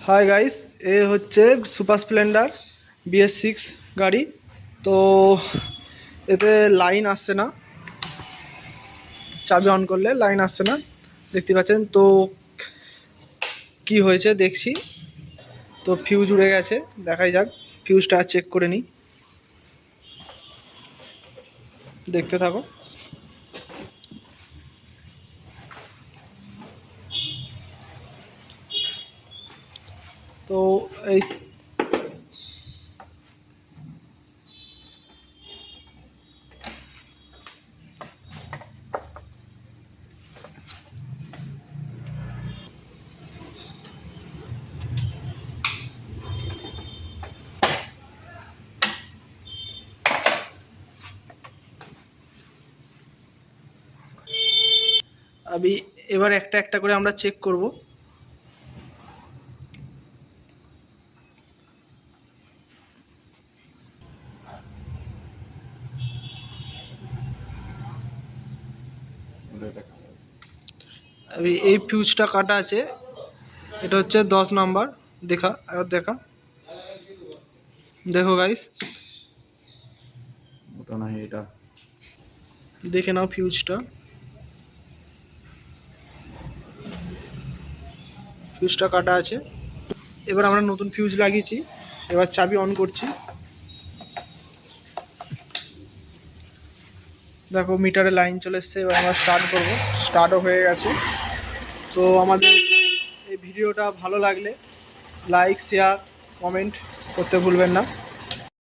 Hi guys, এ হচ্ছে super Splendor BS6 গাড়ি। তো এতে লাইন আসছে না, চাবি অন করলে লাইন আসছে না, দেখতে পাচ্ছেন। তো কি হয়েছে দেখছি। তো ফিউজ উড়ে গেছে, দেখাই যাক। ফিউজটা চেক করে নিই, দেখতে থাকো। তো এই আমি এবার একটা একটা করে আমরা চেক করব। আমি এই ফিউজটা কাটা আছে, এটা হচ্ছে 10 নাম্বার। দেখা, এবার দেখা, দেখো গাইস, ওটা না, এটা দেখে নাও ফিউজটা। ফিউজটা কাটা আছে। এবার আমরা নতুন ফিউজ লাগিয়েছি, এবার চাবি অন করছি। দেখো মিটারে লাইন চলে এসছে। এবার আমরা স্টার্ট করব, স্টার্টও হয়ে গেছে। তো আমাদের এই ভিডিওটা ভালো লাগলে লাইক, শেয়ার, কমেন্ট করতে ভুলবেন না।